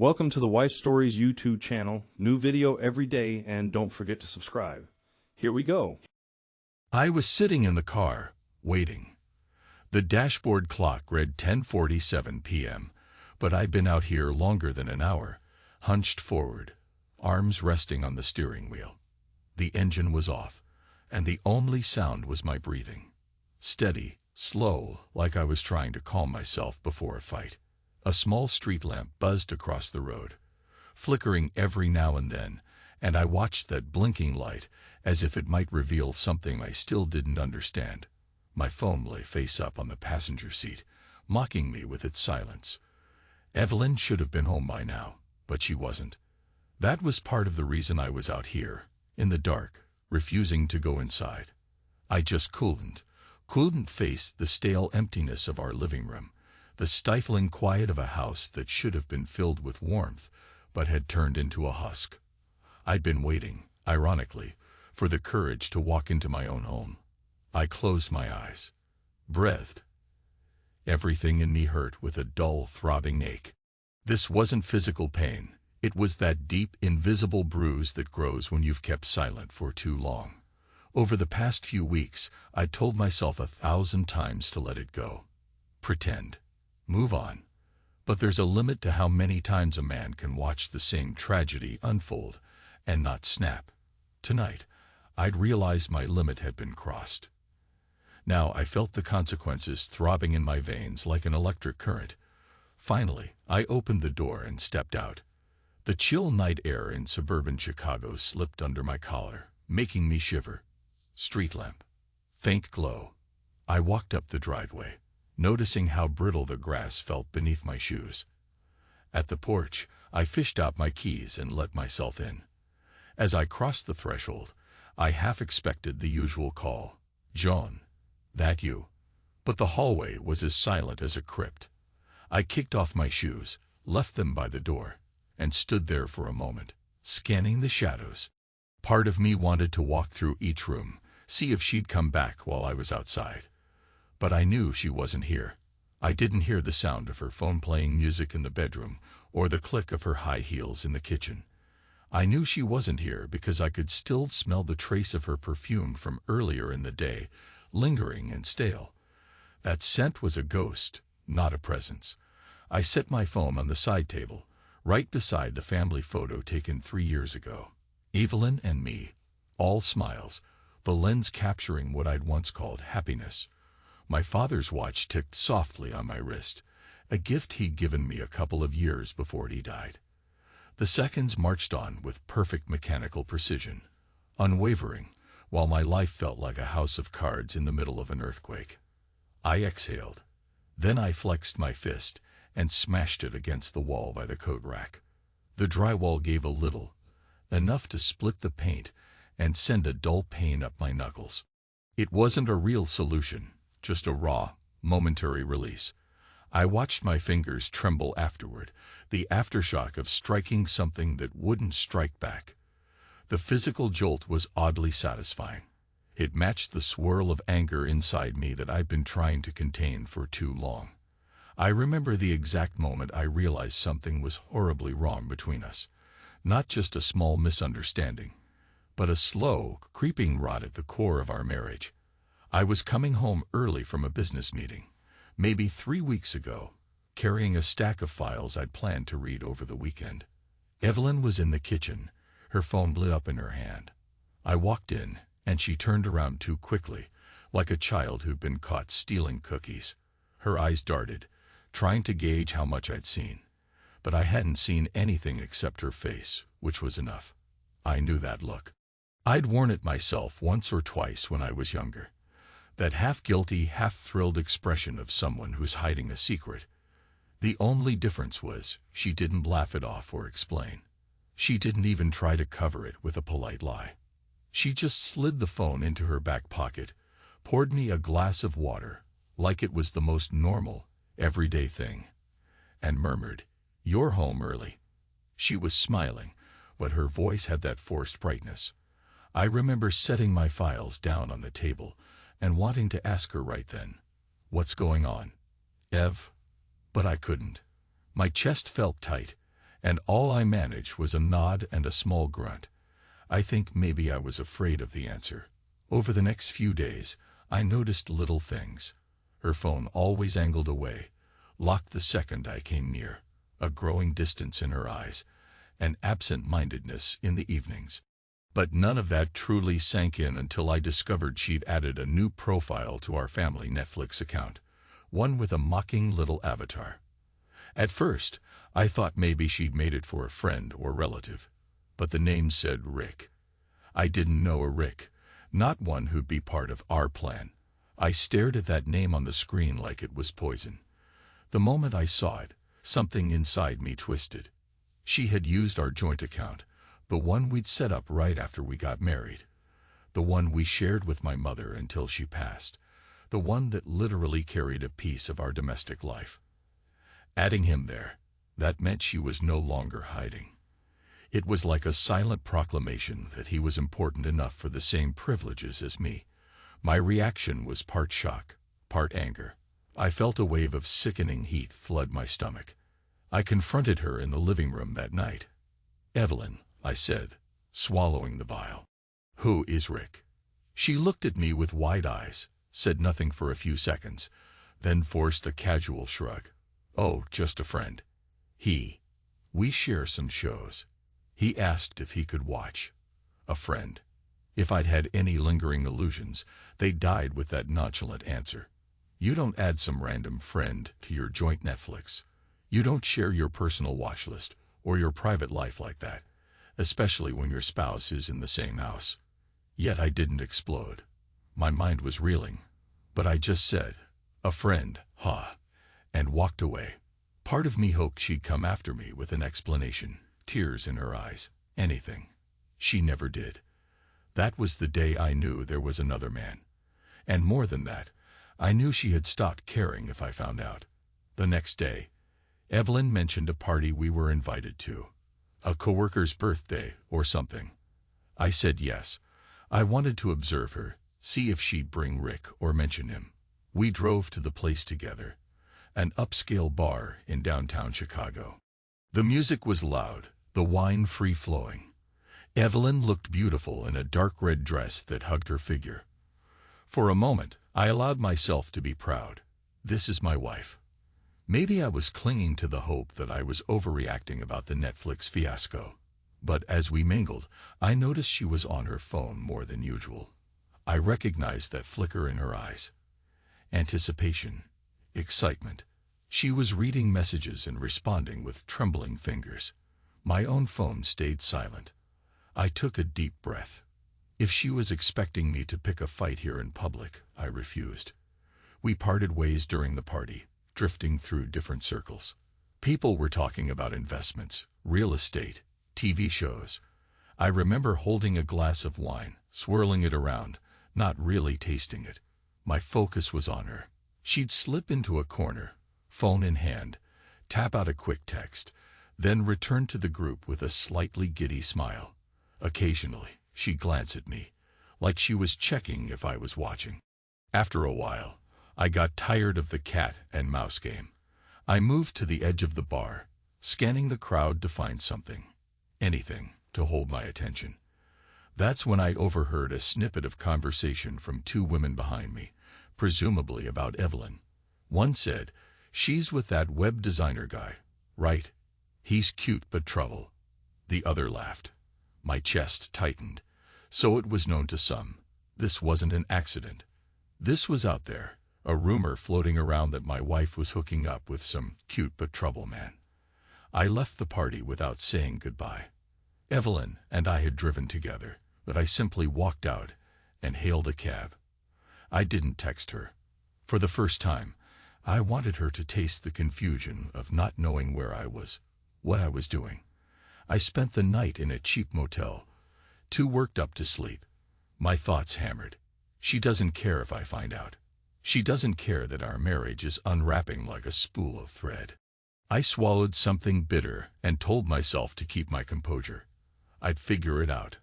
Welcome to the Wife Stories YouTube channel. New video every day, and don't forget to subscribe. Here we go. I was sitting in the car, waiting. The dashboard clock read 10:47 p.m., but I'd been out here longer than an hour, hunched forward, arms resting on the steering wheel. The engine was off, and the only sound was my breathing. Steady, slow, like I was trying to calm myself before a fight. A small street lamp buzzed across the road, flickering every now and then, and I watched that blinking light as if it might reveal something I still didn't understand. My phone lay face up on the passenger seat, mocking me with its silence. Evelyn should have been home by now, but she wasn't. That was part of the reason I was out here, in the dark, refusing to go inside. I just couldn't face the stale emptiness of our living room, the stifling quiet of a house that should have been filled with warmth, but had turned into a husk. I'd been waiting, ironically, for the courage to walk into my own home. I closed my eyes, breathed. Everything in me hurt with a dull, throbbing ache. This wasn't physical pain. It was that deep, invisible bruise that grows when you've kept silent for too long. Over the past few weeks, I told myself 1,000 times to let it go. Pretend. Move on. But there's a limit to how many times a man can watch the same tragedy unfold and not snap. Tonight, I'd realized my limit had been crossed. Now I felt the consequences throbbing in my veins like an electric current. Finally, I opened the door and stepped out. The chill night air in suburban Chicago slipped under my collar, making me shiver. Street lamp. Faint glow. I walked up the driveway, noticing how brittle the grass felt beneath my shoes. At the porch, I fished out my keys and let myself in. As I crossed the threshold, I half expected the usual call. "John, that you?" But the hallway was as silent as a crypt. I kicked off my shoes, left them by the door, and stood there for a moment, scanning the shadows. Part of me wanted to walk through each room, see if she'd come back while I was outside. But I knew she wasn't here. I didn't hear the sound of her phone playing music in the bedroom or the click of her high heels in the kitchen. I knew she wasn't here because I could still smell the trace of her perfume from earlier in the day, lingering and stale. That scent was a ghost, not a presence. I set my phone on the side table, right beside the family photo taken 3 years ago. Evelyn and me, all smiles, the lens capturing what I'd once called happiness. My father's watch ticked softly on my wrist, a gift he'd given me a couple of years before he died. The seconds marched on with perfect mechanical precision, unwavering, while my life felt like a house of cards in the middle of an earthquake. I exhaled. Then I flexed my fist and smashed it against the wall by the coat rack. The drywall gave a little, enough to split the paint and send a dull pain up my knuckles. It wasn't a real solution, just a raw, momentary release. I watched my fingers tremble afterward, the aftershock of striking something that wouldn't strike back. The physical jolt was oddly satisfying. It matched the swirl of anger inside me that I'd been trying to contain for too long. I remember the exact moment I realized something was horribly wrong between us. Not just a small misunderstanding, but a slow, creeping rot at the core of our marriage. I was coming home early from a business meeting, maybe 3 weeks ago, carrying a stack of files I'd planned to read over the weekend. Evelyn was in the kitchen, her phone lit up in her hand. I walked in, and she turned around too quickly, like a child who'd been caught stealing cookies. Her eyes darted, trying to gauge how much I'd seen. But I hadn't seen anything except her face, which was enough. I knew that look. I'd worn it myself once or twice when I was younger. That half-guilty, half-thrilled expression of someone who's hiding a secret. The only difference was she didn't laugh it off or explain. She didn't even try to cover it with a polite lie. She just slid the phone into her back pocket, poured me a glass of water, like it was the most normal, everyday thing, and murmured, "You're home early." She was smiling, but her voice had that forced brightness. I remember setting my files down on the table and wanting to ask her right then, "What's going on, Ev?" But I couldn't. My chest felt tight, and all I managed was a nod and a small grunt. I think maybe I was afraid of the answer. Over the next few days, I noticed little things. Her phone always angled away, locked the second I came near, a growing distance in her eyes, and absent-mindedness in the evenings. But none of that truly sank in until I discovered she'd added a new profile to our family Netflix account, one with a mocking little avatar. At first, I thought maybe she'd made it for a friend or relative, but the name said Rick. I didn't know a Rick, not one who'd be part of our plan. I stared at that name on the screen like it was poison. The moment I saw it, something inside me twisted. She had used our joint account, the one we'd set up right after we got married, the one we shared with my mother until she passed, the one that literally carried a piece of our domestic life. Adding him there, that meant she was no longer hiding. It was like a silent proclamation that he was important enough for the same privileges as me. My reaction was part shock, part anger. I felt a wave of sickening heat flood my stomach. I confronted her in the living room that night. "Evelyn," I said, swallowing the bile. "Who is Rick?" She looked at me with wide eyes, said nothing for a few seconds, then forced a casual shrug. "Oh, just a friend. We share some shows. He asked if he could watch." A friend. If I'd had any lingering illusions, they died with that nonchalant answer. You don't add some random friend to your joint Netflix. You don't share your personal watch list or your private life like that, especially when your spouse is in the same house. Yet I didn't explode. My mind was reeling, but I just said, "A friend, huh," and walked away. Part of me hoped she'd come after me with an explanation, tears in her eyes, anything. She never did. That was the day I knew there was another man. And more than that, I knew she had stopped caring if I found out. The next day, Evelyn mentioned a party we were invited to. A coworker's birthday or something. I said yes. I wanted to observe her, see if she'd bring Rick or mention him. We drove to the place together, an upscale bar in downtown Chicago. The music was loud, the wine free-flowing. Evelyn looked beautiful in a dark red dress that hugged her figure. For a moment, I allowed myself to be proud. This is my wife. Maybe I was clinging to the hope that I was overreacting about the Netflix fiasco. But as we mingled, I noticed she was on her phone more than usual. I recognized that flicker in her eyes. Anticipation. Excitement. She was reading messages and responding with trembling fingers. My own phone stayed silent. I took a deep breath. If she was expecting me to pick a fight here in public, I refused. We parted ways during the party, drifting through different circles. People were talking about investments, real estate, TV shows. I remember holding a glass of wine, swirling it around, not really tasting it. My focus was on her. She'd slip into a corner, phone in hand, tap out a quick text, then return to the group with a slightly giddy smile. Occasionally, she'd glance at me, like she was checking if I was watching. After a while, I got tired of the cat and mouse game. I moved to the edge of the bar, scanning the crowd to find something, anything, to hold my attention. That's when I overheard a snippet of conversation from two women behind me, presumably about Evelyn. One said, "She's with that web designer guy, right? He's cute but trouble." The other laughed. My chest tightened. So it was known to some. This wasn't an accident. This was out there, a rumor floating around that my wife was hooking up with some cute but trouble man. I left the party without saying goodbye. Evelyn and I had driven together, but I simply walked out and hailed a cab. I didn't text her. For the first time, I wanted her to taste the confusion of not knowing where I was, what I was doing. I spent the night in a cheap motel, too worked up to sleep. My thoughts hammered. She doesn't care if I find out. She doesn't care that our marriage is unwrapping like a spool of thread. I swallowed something bitter and told myself to keep my composure. I'd figure it out.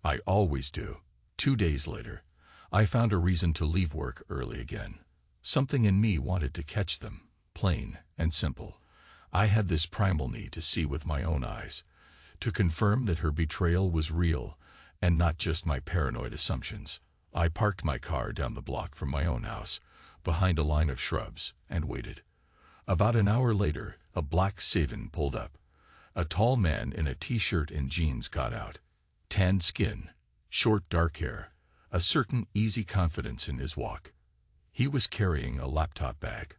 I always do. 2 days later, I found a reason to leave work early again. Something in me wanted to catch them, plain and simple. I had this primal need to see with my own eyes, to confirm that her betrayal was real and not just my paranoid assumptions. I parked my car down the block from my own house, behind a line of shrubs, and waited. About an hour later, a black sedan pulled up. A tall man in a t-shirt and jeans got out. Tanned skin, short dark hair, a certain easy confidence in his walk. He was carrying a laptop bag.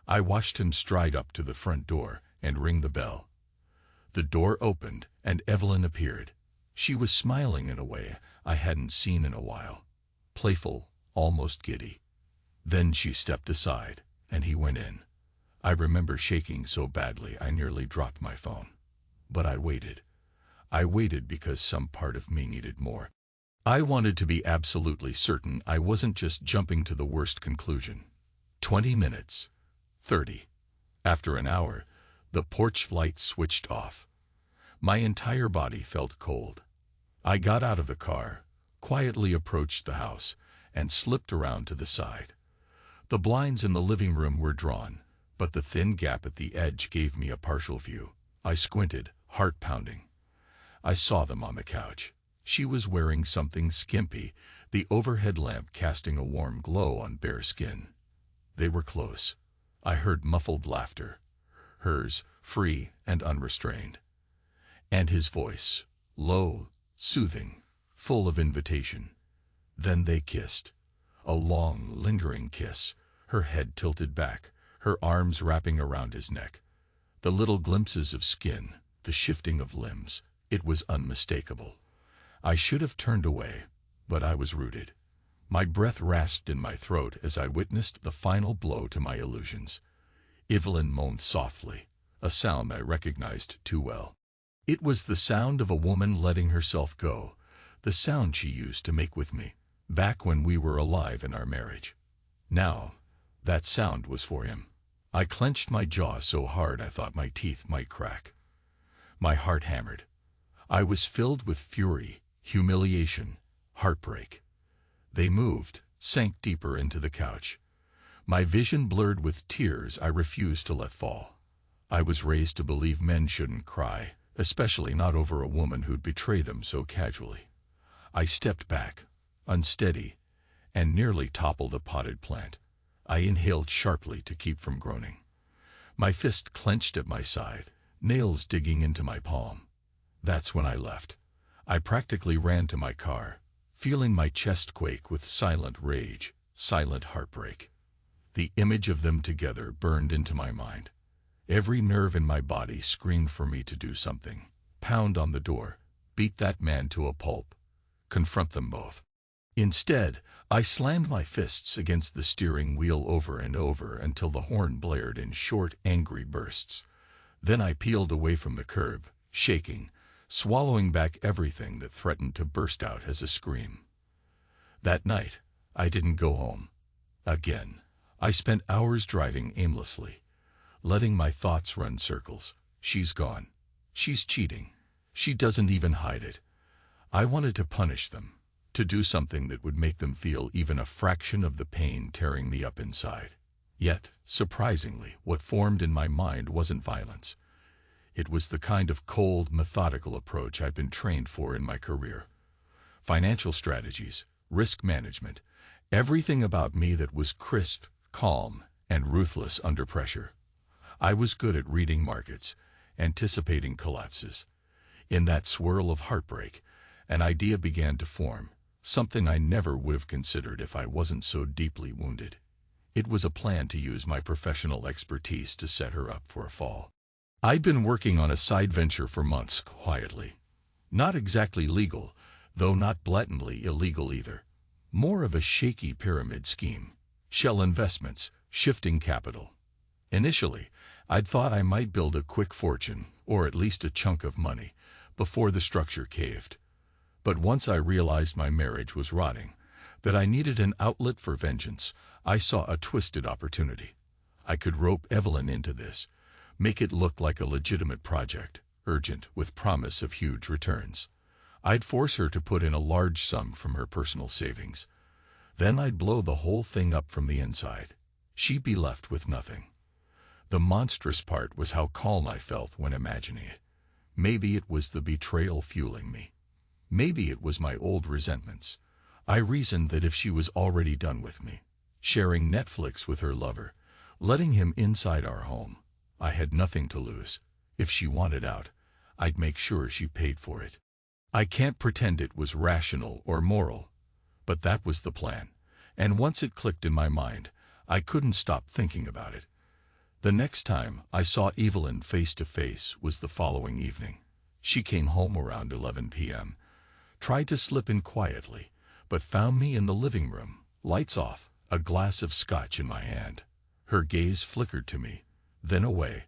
I watched him stride up to the front door and ring the bell. The door opened and Evelyn appeared. She was smiling in a way I hadn't seen in a while. Playful, almost giddy. Then she stepped aside, and he went in. I remember shaking so badly I nearly dropped my phone. But I waited. I waited because some part of me needed more. I wanted to be absolutely certain I wasn't just jumping to the worst conclusion. 20 minutes. 30. After an hour, the porch light switched off. My entire body felt cold. I got out of the car, quietly approached the house, and slipped around to the side. The blinds in the living room were drawn, but the thin gap at the edge gave me a partial view. I squinted, heart pounding. I saw them on the couch. She was wearing something skimpy, the overhead lamp casting a warm glow on bare skin. They were close. I heard muffled laughter, hers free and unrestrained. And his voice, low, soothing, full of invitation. Then they kissed. A long, lingering kiss, her head tilted back, her arms wrapping around his neck. The little glimpses of skin, the shifting of limbs, it was unmistakable. I should have turned away, but I was rooted. My breath rasped in my throat as I witnessed the final blow to my illusions. Evelyn moaned softly, a sound I recognized too well. It was the sound of a woman letting herself go, the sound she used to make with me, back when we were alive in our marriage. Now, that sound was for him. I clenched my jaw so hard I thought my teeth might crack. My heart hammered. I was filled with fury, humiliation, heartbreak. They moved, sank deeper into the couch. My vision blurred with tears I refused to let fall. I was raised to believe men shouldn't cry, especially not over a woman who'd betray them so casually. I stepped back, unsteady, and nearly toppled a potted plant. I inhaled sharply to keep from groaning. My fist clenched at my side, nails digging into my palm. That's when I left. I practically ran to my car, feeling my chest quake with silent rage, silent heartbreak. The image of them together burned into my mind. Every nerve in my body screamed for me to do something. Pound on the door, beat that man to a pulp, confront them both. Instead, I slammed my fists against the steering wheel over and over until the horn blared in short, angry bursts. Then I peeled away from the curb, shaking, swallowing back everything that threatened to burst out as a scream. That night, I didn't go home. Again, I spent hours driving aimlessly, letting my thoughts run circles. She's gone. She's cheating. She doesn't even hide it. I wanted to punish them, to do something that would make them feel even a fraction of the pain tearing me up inside. Yet, surprisingly, what formed in my mind wasn't violence. It was the kind of cold, methodical approach I'd been trained for in my career. Financial strategies, risk management, everything about me that was crisp, calm, and ruthless under pressure. I was good at reading markets, anticipating collapses. In that swirl of heartbreak, an idea began to form, something I never would have considered if I wasn't so deeply wounded. It was a plan to use my professional expertise to set her up for a fall. I'd been working on a side venture for months, quietly. Not exactly legal, though not blatantly illegal either. More of a shaky pyramid scheme. Shell investments, shifting capital. Initially, I'd thought I might build a quick fortune, or at least a chunk of money, before the structure caved. But once I realized my marriage was rotting, that I needed an outlet for vengeance, I saw a twisted opportunity. I could rope Evelyn into this, make it look like a legitimate project, urgent, with promise of huge returns. I'd force her to put in a large sum from her personal savings. Then I'd blow the whole thing up from the inside. She'd be left with nothing. The monstrous part was how calm I felt when imagining it. Maybe it was the betrayal fueling me. Maybe it was my old resentments. I reasoned that if she was already done with me, sharing Netflix with her lover, letting him inside our home, I had nothing to lose. If she wanted out, I'd make sure she paid for it. I can't pretend it was rational or moral, but that was the plan. And once it clicked in my mind, I couldn't stop thinking about it. The next time I saw Evelyn face to face was the following evening. She came home around 11 p.m., tried to slip in quietly, but found me in the living room, lights off, a glass of scotch in my hand. Her gaze flickered to me, then away,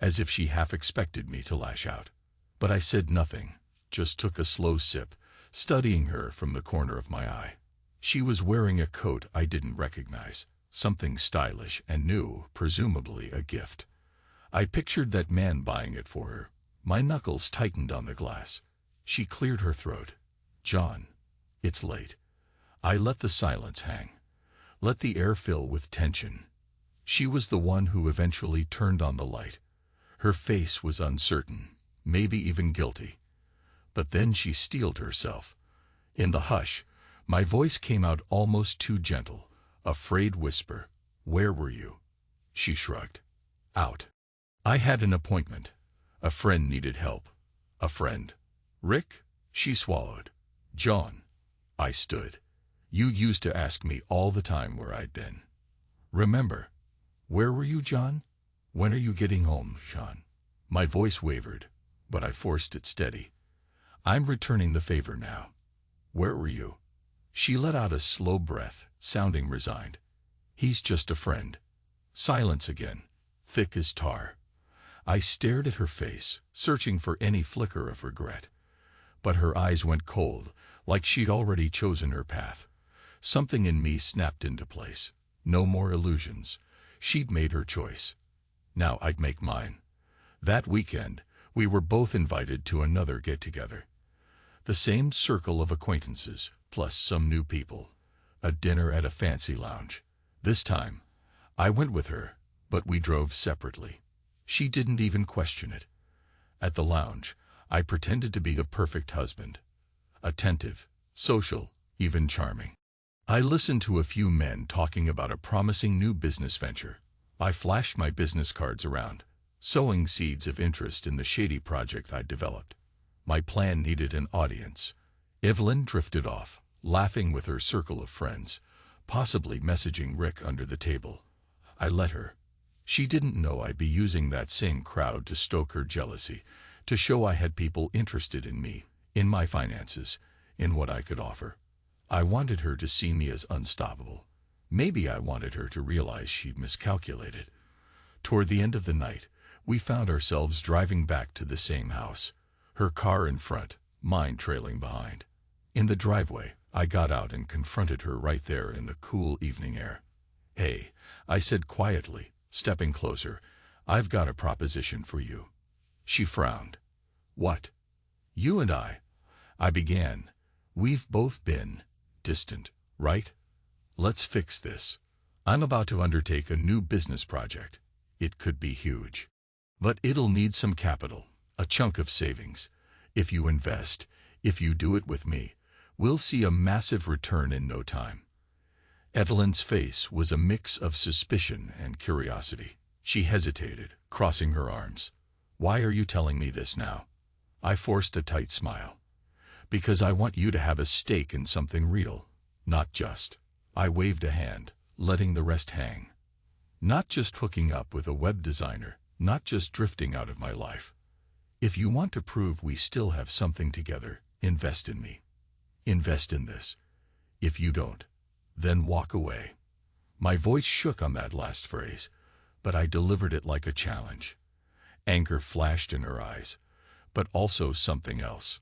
as if she half expected me to lash out. But I said nothing, just took a slow sip, studying her from the corner of my eye. She was wearing a coat I didn't recognize, something stylish and new, presumably a gift. I pictured that man buying it for her. My knuckles tightened on the glass. She cleared her throat. "John, it's late." I let the silence hang, let the air fill with tension. She was the one who eventually turned on the light. Her face was uncertain, maybe even guilty. But then she steeled herself. In the hush, my voice came out almost too gentle, a frayed whisper. "Where were you?" She shrugged. "Out. I had an appointment. A friend needed help." "A friend? Rick?" She swallowed. "John." I stood. "You used to ask me all the time where I'd been. Remember? Where were you, John? When are you getting home, John?" My voice wavered, but I forced it steady. "I'm returning the favor now. Where were you?" She let out a slow breath, sounding resigned. "He's just a friend." Silence again, thick as tar. I stared at her face, searching for any flicker of regret. But her eyes went cold, like she'd already chosen her path. Something in me snapped into place. No more illusions. She'd made her choice. Now I'd make mine. That weekend, we were both invited to another get-together. The same circle of acquaintances, plus some new people. A dinner at a fancy lounge. This time, I went with her, but we drove separately. She didn't even question it. At the lounge, I pretended to be the perfect husband. Attentive, social, even charming. I listened to a few men talking about a promising new business venture. I flashed my business cards around, sowing seeds of interest in the shady project I'd developed. My plan needed an audience. Evelyn drifted off, laughing with her circle of friends, possibly messaging Rick under the table. I let her. She didn't know I'd be using that same crowd to stoke her jealousy, to show I had people interested in me, in my finances, in what I could offer. I wanted her to see me as unstoppable. Maybe I wanted her to realize she'd miscalculated. Toward the end of the night, we found ourselves driving back to the same house, her car in front, mine trailing behind. In the driveway, I got out and confronted her right there in the cool evening air. "Hey," I said quietly, stepping closer, "I've got a proposition for you." She frowned. "What?" "You and I began. We've both been distant, right? Let's fix this. I'm about to undertake a new business project. It could be huge. But it'll need some capital, a chunk of savings. If you invest, if you do it with me, we'll see a massive return in no time." Evelyn's face was a mix of suspicion and curiosity. She hesitated, crossing her arms. "Why are you telling me this now?" I forced a tight smile. "Because I want you to have a stake in something real, not just." I waved a hand, letting the rest hang. "Not just hooking up with a web designer, not just drifting out of my life. If you want to prove we still have something together, invest in me. Invest in this. If you don't, then walk away." My voice shook on that last phrase, but I delivered it like a challenge. Anger flashed in her eyes, but also something else.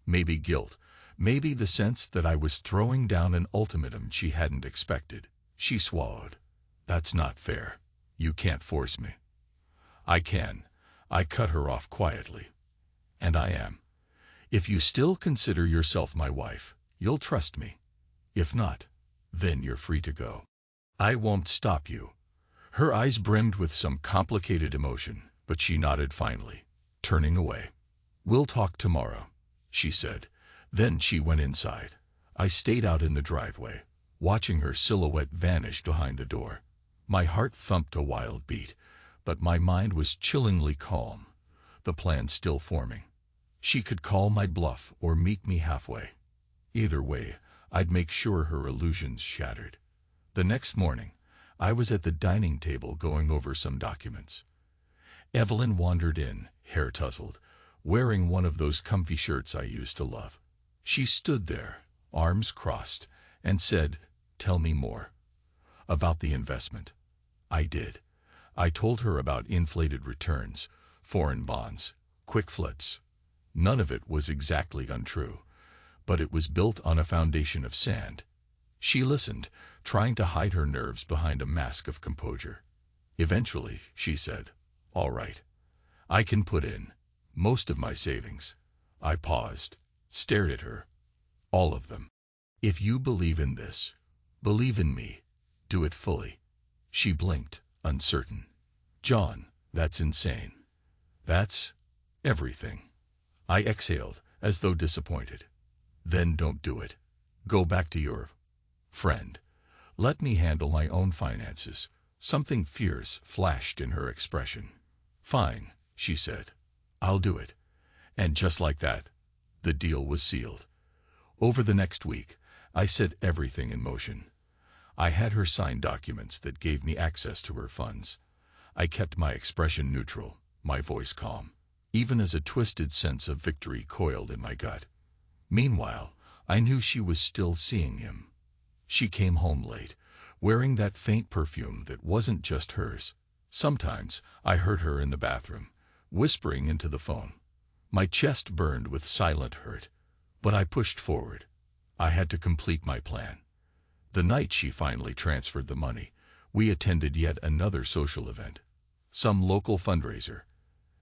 Maybe guilt, maybe the sense that I was throwing down an ultimatum she hadn't expected. She swallowed. "That's not fair. You can't force me." "I can." I cut her off quietly. "And I am. If you still consider yourself my wife, you'll trust me. If not, then you're free to go. I won't stop you." Her eyes brimmed with some complicated emotion, but she nodded finally, turning away. "We'll talk tomorrow," she said. Then she went inside. I stayed out in the driveway, watching her silhouette vanish behind the door. My heart thumped a wild beat, but my mind was chillingly calm, the plan still forming. She could call my bluff or meet me halfway. Either way, I'd make sure her illusions shattered. The next morning, I was at the dining table going over some documents. Evelyn wandered in, hair tousled, wearing one of those comfy shirts I used to love. She stood there, arms crossed, and said, "Tell me more." About the investment. I did. I told her about inflated returns, foreign bonds, quick flips. None of it was exactly untrue, but it was built on a foundation of sand. She listened, trying to hide her nerves behind a mask of composure. Eventually, she said, "All right. I can put in most of my savings." I paused, stared at her. "All of them. If you believe in this, believe in me, do it fully." She blinked, uncertain. "John, that's insane. That's everything." I exhaled, as though disappointed. "Then don't do it. Go back to your friend. Let me handle my own finances." Something fierce flashed in her expression. "Fine," she said. "I'll do it." And just like that, the deal was sealed. Over the next week, I set everything in motion. I had her sign documents that gave me access to her funds. I kept my expression neutral, my voice calm, even as a twisted sense of victory coiled in my gut. Meanwhile, I knew she was still seeing him. She came home late, wearing that faint perfume that wasn't just hers. Sometimes I heard her in the bathroom, whispering into the phone. My chest burned with silent hurt, but I pushed forward. I had to complete my plan. The night she finally transferred the money, we attended yet another social event, some local fundraiser.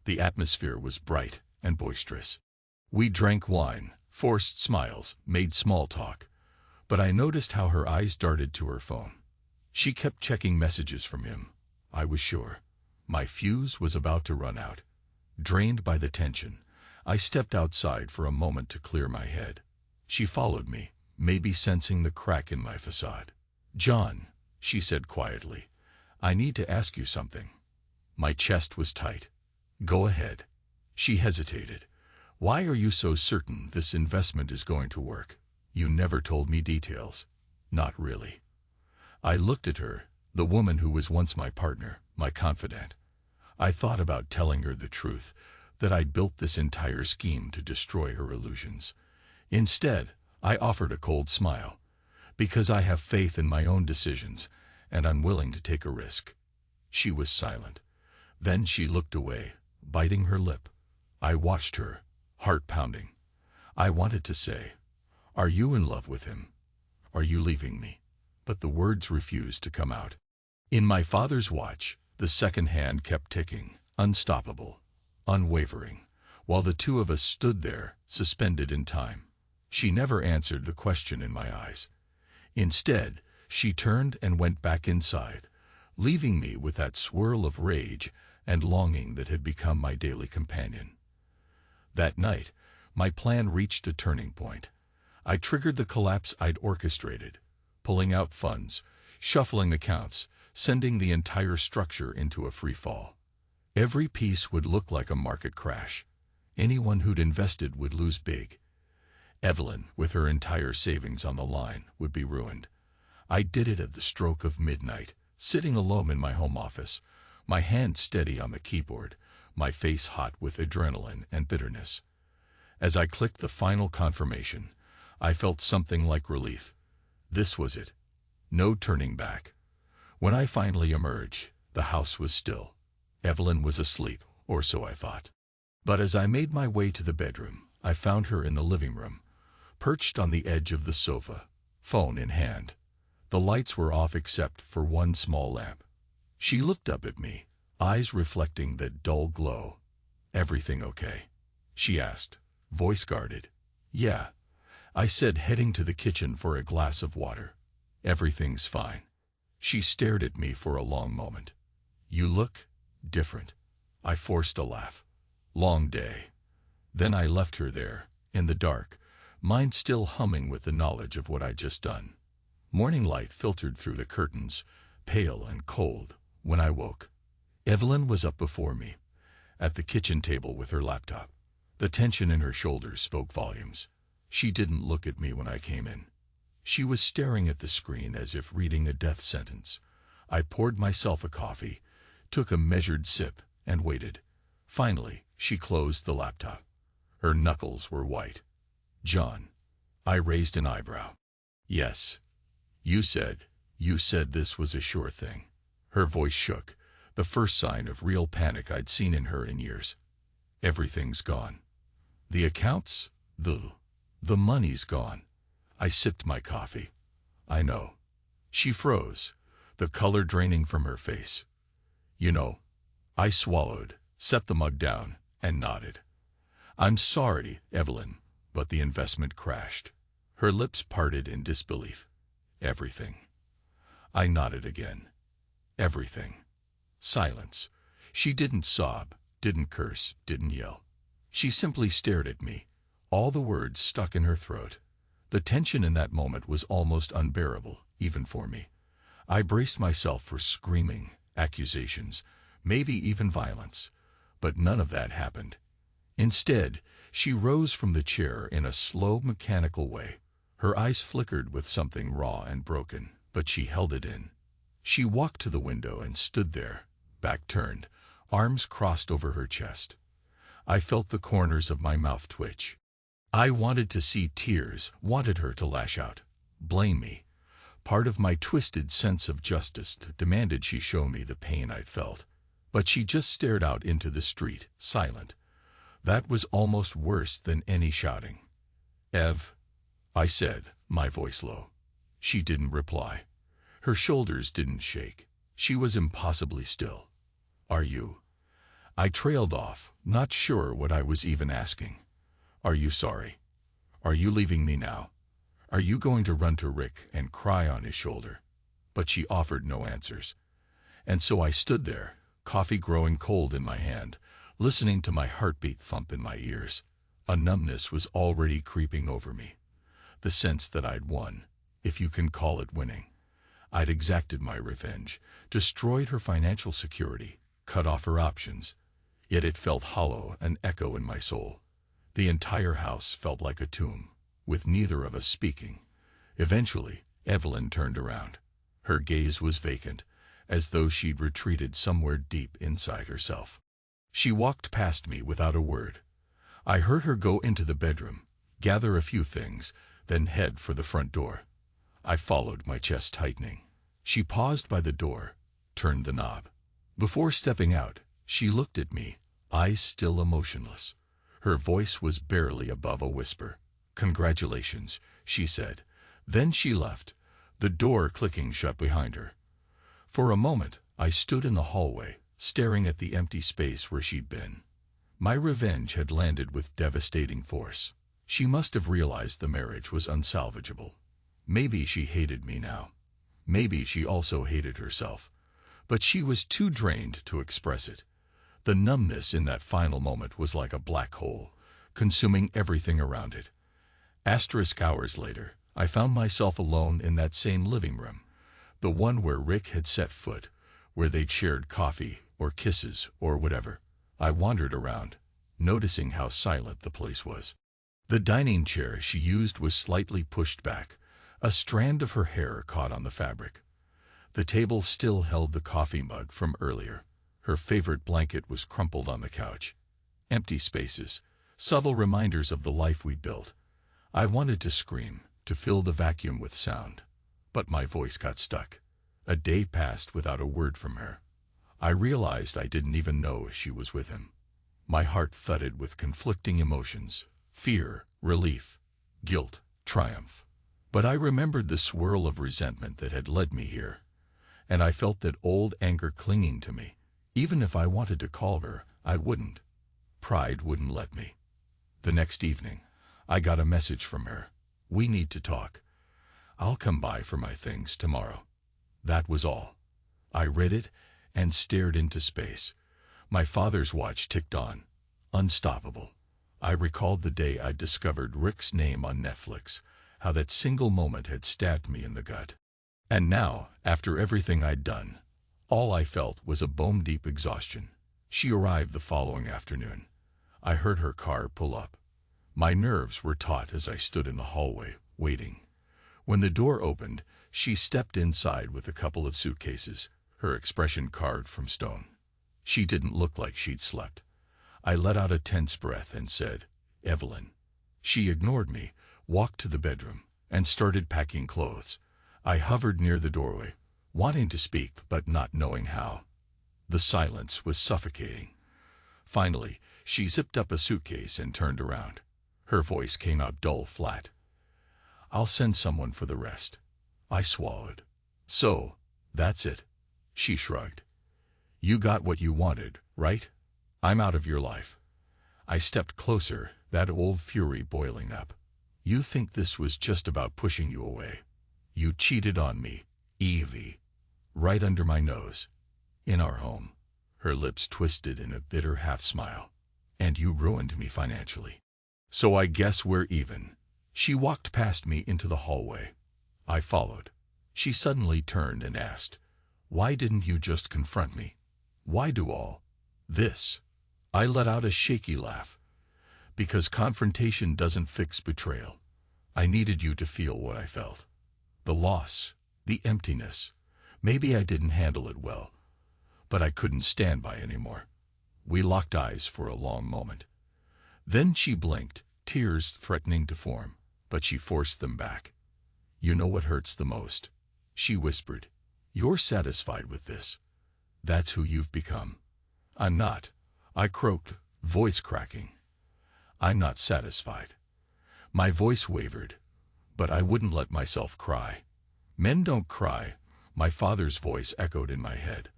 The atmosphere was bright and boisterous. We drank wine, forced smiles, made small talk, but I noticed how her eyes darted to her phone. She kept checking messages from him. I was sure my fuse was about to run out. Drained by the tension, I stepped outside for a moment to clear my head. She followed me, maybe sensing the crack in my facade. "John," she said quietly, "I need to ask you something." My chest was tight. "Go ahead." She hesitated. "Why are you so certain this investment is going to work? You never told me details." "Not really." I looked at her, the woman who was once my partner, my confidant. I thought about telling her the truth, that I'd built this entire scheme to destroy her illusions. Instead, I offered a cold smile, because I have faith in my own decisions, and I'm willing to take a risk. She was silent. Then she looked away, biting her lip. I watched her, heart pounding. I wanted to say, "Are you in love with him? Are you leaving me?" But the words refused to come out. In my father's watch, the second hand kept ticking, unstoppable, unwavering, while the two of us stood there, suspended in time. She never answered the question in my eyes. Instead, she turned and went back inside, leaving me with that swirl of rage and longing that had become my daily companion. That night, my plan reached a turning point. I triggered the collapse I'd orchestrated, pulling out funds, shuffling accounts, sending the entire structure into a free fall. Every piece would look like a market crash. Anyone who'd invested would lose big. Evelyn, with her entire savings on the line, would be ruined. I did it at the stroke of midnight, sitting alone in my home office, my hand steady on the keyboard, my face hot with adrenaline and bitterness. As I clicked the final confirmation, I felt something like relief. This was it. No turning back. When I finally emerged, the house was still. Evelyn was asleep, or so I thought. But as I made my way to the bedroom, I found her in the living room, perched on the edge of the sofa, phone in hand. The lights were off except for one small lamp. She looked up at me, eyes reflecting that dull glow. "Everything okay?" she asked, voice guarded. "Yeah," I said, heading to the kitchen for a glass of water. "Everything's fine." She stared at me for a long moment. "You look different." I forced a laugh. "Long day." Then I left her there, in the dark, mind still humming with the knowledge of what I'd just done. Morning light filtered through the curtains, pale and cold, when I woke. Evelyn was up before me, at the kitchen table with her laptop. The tension in her shoulders spoke volumes. She didn't look at me when I came in. She was staring at the screen as if reading a death sentence. I poured myself a coffee, took a measured sip, and waited. Finally, she closed the laptop. Her knuckles were white. "John." I raised an eyebrow. "Yes. You said this was a sure thing." Her voice shook, the first sign of real panic I'd seen in her in years. "Everything's gone. The accounts, the money's gone." I sipped my coffee. "I know." She froze, the color draining from her face. "You know." I swallowed, set the mug down, and nodded. "I'm sorry, Evelyn, but the investment crashed." Her lips parted in disbelief. "Everything." I nodded again. "Everything." Silence. She didn't sob, didn't curse, didn't yell. She simply stared at me, all the words stuck in her throat. The tension in that moment was almost unbearable, even for me. I braced myself for screaming, accusations, maybe even violence. But none of that happened. Instead, she rose from the chair in a slow, mechanical way. Her eyes flickered with something raw and broken, but she held it in. She walked to the window and stood there, back turned, arms crossed over her chest. I felt the corners of my mouth twitch. I wanted to see tears, wanted her to lash out, blame me. Part of my twisted sense of justice demanded she show me the pain I'd felt. But she just stared out into the street, silent. That was almost worse than any shouting. "Ev," I said, my voice low. She didn't reply. Her shoulders didn't shake. She was impossibly still. "Are you?" I trailed off, not sure what I was even asking. "Are you sorry? Are you leaving me now? Are you going to run to Rick and cry on his shoulder?" But she offered no answers. And so I stood there, coffee growing cold in my hand, listening to my heartbeat thump in my ears. A numbness was already creeping over me. The sense that I'd won, if you can call it winning. I'd exacted my revenge, destroyed her financial security, cut off her options. Yet it felt hollow, an echo in my soul. The entire house felt like a tomb, with neither of us speaking. Eventually, Evelyn turned around. Her gaze was vacant, as though she'd retreated somewhere deep inside herself. She walked past me without a word. I heard her go into the bedroom, gather a few things, then head for the front door. I followed, my chest tightening. She paused by the door, turned the knob. Before stepping out, she looked at me, eyes still emotionless. Her voice was barely above a whisper. "Congratulations," she said. Then she left, the door clicking shut behind her. For a moment, I stood in the hallway, staring at the empty space where she'd been. My revenge had landed with devastating force. She must have realized the marriage was unsalvageable. Maybe she hated me now. Maybe she also hated herself. But she was too drained to express it. The numbness in that final moment was like a black hole, consuming everything around it. Hours later, I found myself alone in that same living room, the one where Rick had set foot, where they'd shared coffee, or kisses, or whatever. I wandered around, noticing how silent the place was. The dining chair she used was slightly pushed back, a strand of her hair caught on the fabric. The table still held the coffee mug from earlier. Her favorite blanket was crumpled on the couch. Empty spaces, subtle reminders of the life we'd built. I wanted to scream, to fill the vacuum with sound. But my voice got stuck. A day passed without a word from her. I realized I didn't even know she was with him. My heart thudded with conflicting emotions: fear, relief, guilt, triumph. But I remembered the swirl of resentment that had led me here, and I felt that old anger clinging to me. Even if I wanted to call her, I wouldn't. Pride wouldn't let me. The next evening, I got a message from her. "We need to talk. I'll come by for my things tomorrow." That was all. I read it, and stared into space. My father's watch ticked on, unstoppable. I recalled the day I discovered Rick's name on Netflix, how that single moment had stabbed me in the gut. And now, after everything I'd done, all I felt was a bone-deep exhaustion. She arrived the following afternoon. I heard her car pull up. My nerves were taut as I stood in the hallway, waiting. When the door opened, she stepped inside with a couple of suitcases, her expression carved from stone. She didn't look like she'd slept. I let out a tense breath and said, "Evelyn." She ignored me, walked to the bedroom, and started packing clothes. I hovered near the doorway, wanting to speak but not knowing how. The silence was suffocating. Finally, she zipped up a suitcase and turned around. Her voice came out dull flat. "I'll send someone for the rest." I swallowed. "So, that's it." She shrugged. "You got what you wanted, right? I'm out of your life." I stepped closer, that old fury boiling up. "You think this was just about pushing you away? You cheated on me, Evie. Right under my nose. In our home." Her lips twisted in a bitter half-smile. "And you ruined me financially. So I guess we're even." She walked past me into the hallway. I followed. She suddenly turned and asked, "Why didn't you just confront me? Why do all this?" I let out a shaky laugh. "Because confrontation doesn't fix betrayal. I needed you to feel what I felt. The loss, the emptiness. Maybe I didn't handle it well, but I couldn't stand by anymore." We locked eyes for a long moment. Then she blinked, tears threatening to form, but she forced them back. "You know what hurts the most?" she whispered. "You're satisfied with this. That's who you've become." "I'm not," I croaked, voice cracking. "I'm not satisfied." My voice wavered, but I wouldn't let myself cry. "Men don't cry," my father's voice echoed in my head.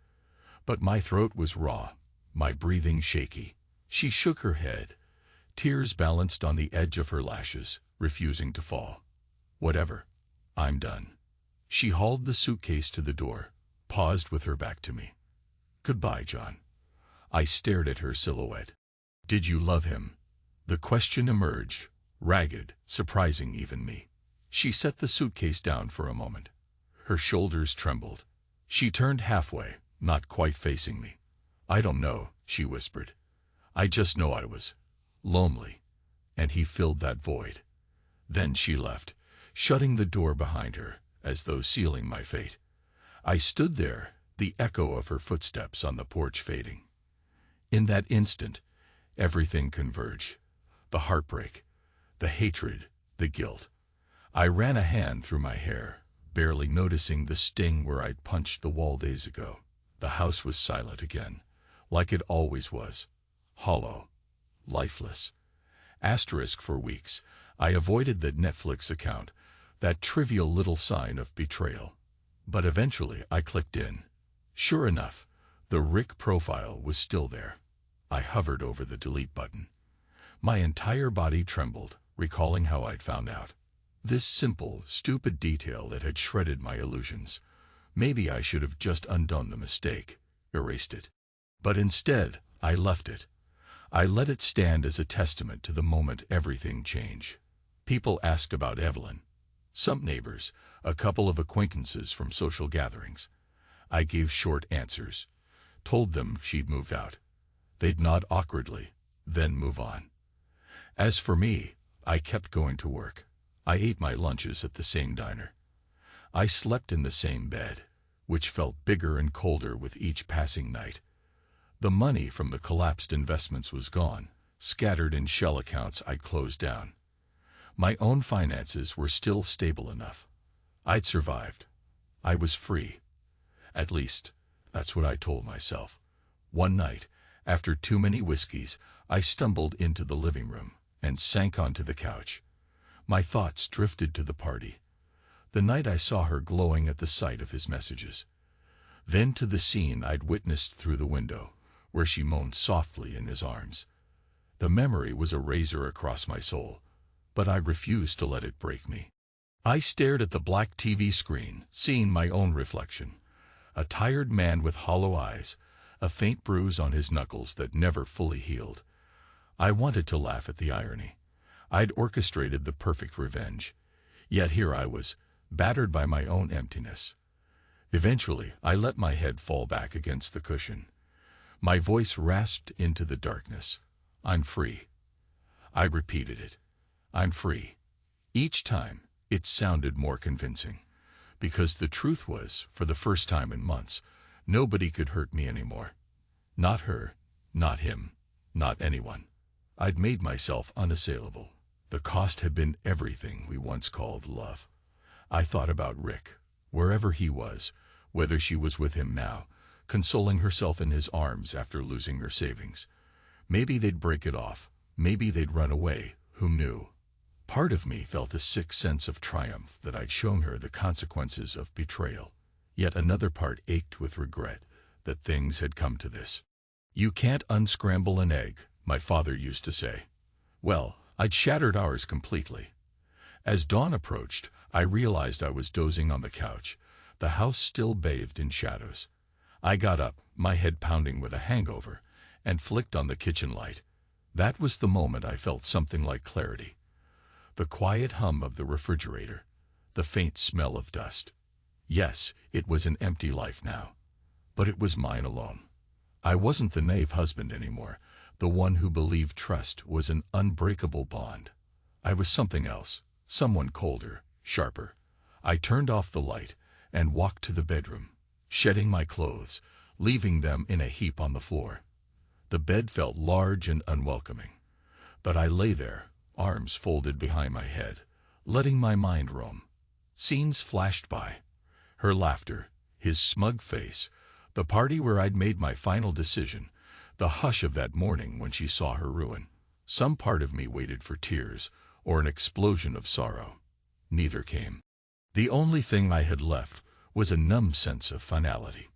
But my throat was raw, my breathing shaky. She shook her head. Tears balanced on the edge of her lashes, refusing to fall. "Whatever. I'm done." She hauled the suitcase to the door, paused with her back to me. "Goodbye, John." I stared at her silhouette. "Did you love him?" The question emerged, ragged, surprising even me. She set the suitcase down for a moment. Her shoulders trembled. She turned halfway, not quite facing me. "I don't know," she whispered. "I just know I was lonely, and he filled that void." Then she left, shutting the door behind her, as though sealing my fate. I stood there, the echo of her footsteps on the porch fading. In that instant, everything converged. The heartbreak, the hatred, the guilt. I ran a hand through my hair, barely noticing the sting where I'd punched the wall days ago. The house was silent again, like it always was. Hollow. Lifeless. Asterisk for weeks, I avoided the Netflix account, that trivial little sign of betrayal. But eventually I clicked in. Sure enough, the Rick profile was still there. I hovered over the delete button. My entire body trembled, recalling how I'd found out. This simple, stupid detail that had shredded my illusions. Maybe I should have just undone the mistake, erased it. But instead, I left it. I let it stand as a testament to the moment everything changed. People asked about Evelyn. Some neighbors, a couple of acquaintances from social gatherings. I gave short answers, told them she'd moved out. They'd nod awkwardly, then move on. As for me, I kept going to work. I ate my lunches at the same diner. I slept in the same bed, which felt bigger and colder with each passing night. The money from the collapsed investments was gone, scattered in shell accounts I'd closed down. My own finances were still stable enough. I'd survived. I was free. At least, that's what I told myself. One night, after too many whiskeys, I stumbled into the living room and sank onto the couch. My thoughts drifted to the party. The night I saw her glowing at the sight of his messages. Then to the scene I'd witnessed through the window, where she moaned softly in his arms. The memory was a razor across my soul, but I refused to let it break me. I stared at the black TV screen, seeing my own reflection. A tired man with hollow eyes, a faint bruise on his knuckles that never fully healed. I wanted to laugh at the irony. I'd orchestrated the perfect revenge. Yet here I was, battered by my own emptiness. Eventually, I let my head fall back against the cushion. My voice rasped into the darkness. I'm free. I repeated it. I'm free. Each time, it sounded more convincing. Because the truth was, for the first time in months, nobody could hurt me anymore. Not her, not him, not anyone. I'd made myself unassailable. The cost had been everything we once called love. I thought about Rick, wherever he was, whether she was with him now, consoling herself in his arms after losing her savings. Maybe they'd break it off. Maybe they'd run away. Who knew? Part of me felt a sick sense of triumph that I'd shown her the consequences of betrayal. Yet another part ached with regret that things had come to this. You can't unscramble an egg, my father used to say. Well, I'd shattered ours completely. As dawn approached, I realized I was dozing on the couch, the house still bathed in shadows. I got up, my head pounding with a hangover, and flicked on the kitchen light. That was the moment I felt something like clarity. The quiet hum of the refrigerator, the faint smell of dust. Yes, it was an empty life now, but it was mine alone. I wasn't the naive husband anymore, the one who believed trust was an unbreakable bond. I was something else, someone colder, sharper. I turned off the light and walked to the bedroom, shedding my clothes, leaving them in a heap on the floor. The bed felt large and unwelcoming, but I lay there, arms folded behind my head, letting my mind roam. Scenes flashed by. Her laughter, his smug face, the party where I'd made my final decision, the hush of that morning when she saw her ruin. Some part of me waited for tears or an explosion of sorrow. Neither came. The only thing I had left was a numb sense of finality.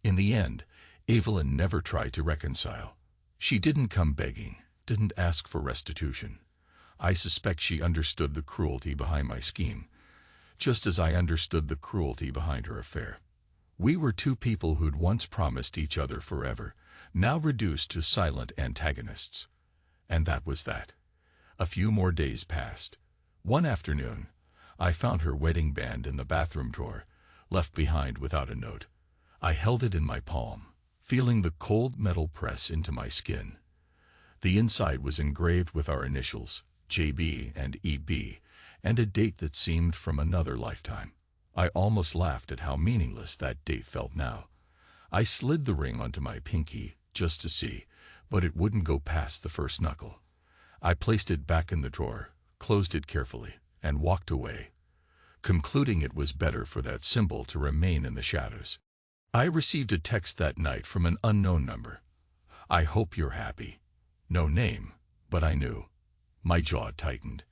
In the end, Evelyn never tried to reconcile. She didn't come begging, didn't ask for restitution. I suspect she understood the cruelty behind my scheme, just as I understood the cruelty behind her affair. We were two people who'd once promised each other forever, now reduced to silent antagonists. And that was that. A few more days passed. One afternoon, I found her wedding band in the bathroom drawer, left behind without a note. I held it in my palm, feeling the cold metal press into my skin. The inside was engraved with our initials, JB and EB, and a date that seemed from another lifetime. I almost laughed at how meaningless that date felt now. I slid the ring onto my pinky just to see, but it wouldn't go past the first knuckle. I placed it back in the drawer, closed it carefully, and walked away, concluding it was better for that symbol to remain in the shadows. I received a text that night from an unknown number. I hope you're happy. No name, but I knew. My jaw tightened.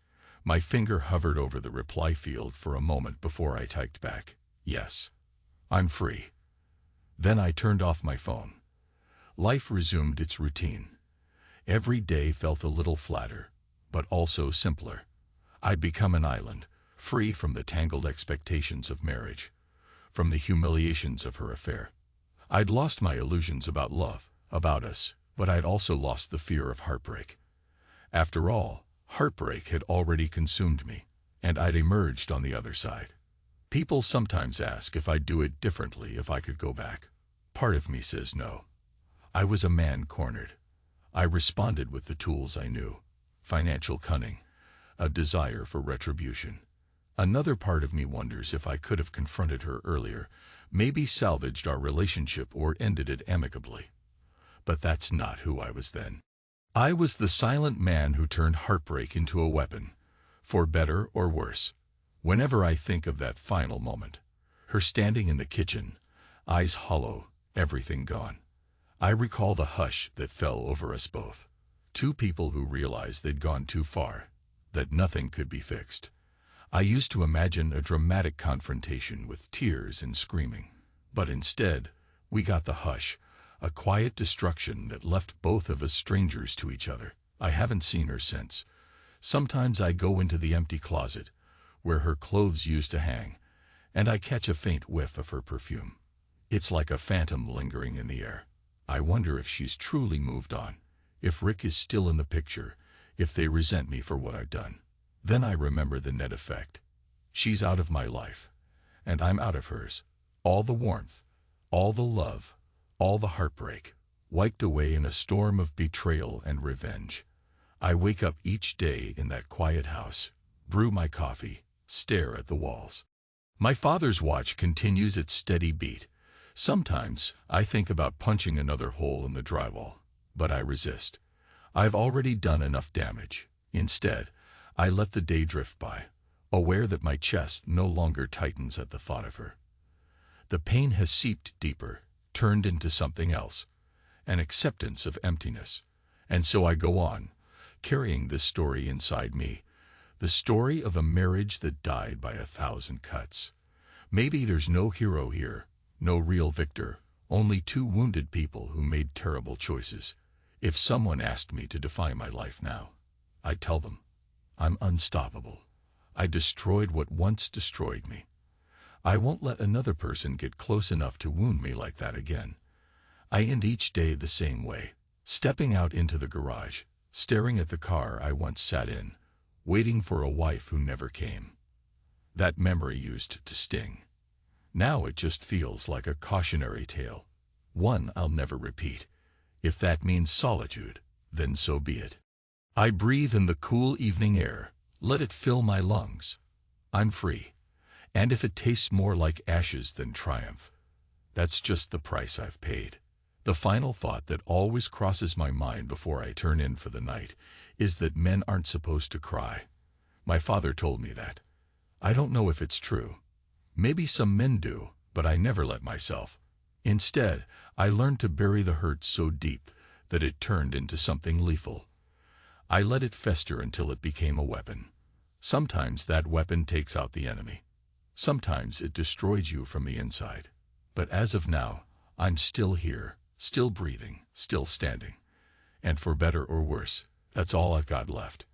My finger hovered over the reply field for a moment before I typed back, yes, I'm free. Then I turned off my phone. Life resumed its routine. Every day felt a little flatter, but also simpler. I'd become an island, free from the tangled expectations of marriage, from the humiliations of her affair. I'd lost my illusions about love, about us, but I'd also lost the fear of heartbreak. After all, heartbreak had already consumed me, and I'd emerged on the other side. People sometimes ask if I'd do it differently if I could go back. Part of me says no. I was a man cornered. I responded with the tools I knew: financial cunning, a desire for retribution. Another part of me wonders if I could have confronted her earlier, maybe salvaged our relationship or ended it amicably. But that's not who I was then. I was the silent man who turned heartbreak into a weapon, for better or worse. Whenever I think of that final moment, her standing in the kitchen, eyes hollow, everything gone, I recall the hush that fell over us both. Two people who realized they'd gone too far, that nothing could be fixed. I used to imagine a dramatic confrontation with tears and screaming, but instead, we got the hush, a quiet destruction that left both of us strangers to each other. I haven't seen her since. Sometimes I go into the empty closet, where her clothes used to hang, and I catch a faint whiff of her perfume. It's like a phantom lingering in the air. I wonder if she's truly moved on, if Rick is still in the picture, if they resent me for what I've done. Then I remember the net effect. She's out of my life, and I'm out of hers. All the warmth, all the love, all the heartbreak, wiped away in a storm of betrayal and revenge. I wake up each day in that quiet house, brew my coffee, stare at the walls. My father's watch continues its steady beat. Sometimes I think about punching another hole in the drywall, but I resist. I've already done enough damage. Instead, I let the day drift by, aware that my chest no longer tightens at the thought of her. The pain has seeped deeper, turned into something else, an acceptance of emptiness. And so I go on, carrying this story inside me, the story of a marriage that died by 1,000 cuts. Maybe there's no hero here, no real victor, only two wounded people who made terrible choices. If someone asked me to define my life now, I'd tell them, I'm unstoppable. I destroyed what once destroyed me. I won't let another person get close enough to wound me like that again. I end each day the same way, stepping out into the garage, staring at the car I once sat in, waiting for a wife who never came. That memory used to sting. Now it just feels like a cautionary tale, one I'll never repeat. If that means solitude, then so be it. I breathe in the cool evening air, let it fill my lungs. I'm free. And if it tastes more like ashes than triumph, that's just the price I've paid. The final thought that always crosses my mind before I turn in for the night is that men aren't supposed to cry. My father told me that. I don't know if it's true. Maybe some men do, but I never let myself. Instead, I learned to bury the hurt so deep that it turned into something lethal. I let it fester until it became a weapon. Sometimes that weapon takes out the enemy. Sometimes it destroys you from the inside. But as of now, I'm still here, still breathing, still standing. And for better or worse, that's all I've got left.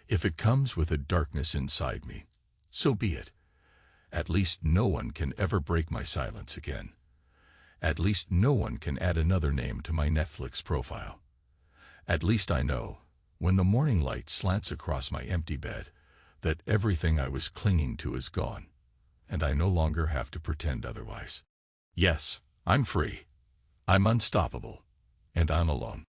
If it comes with a darkness inside me, so be it. At least no one can ever break my silence again. At least no one can add another name to my Netflix profile. At least I know, when the morning light slants across my empty bed, that everything I was clinging to is gone, and I no longer have to pretend otherwise. Yes, I'm free. I'm unstoppable, and I'm alone.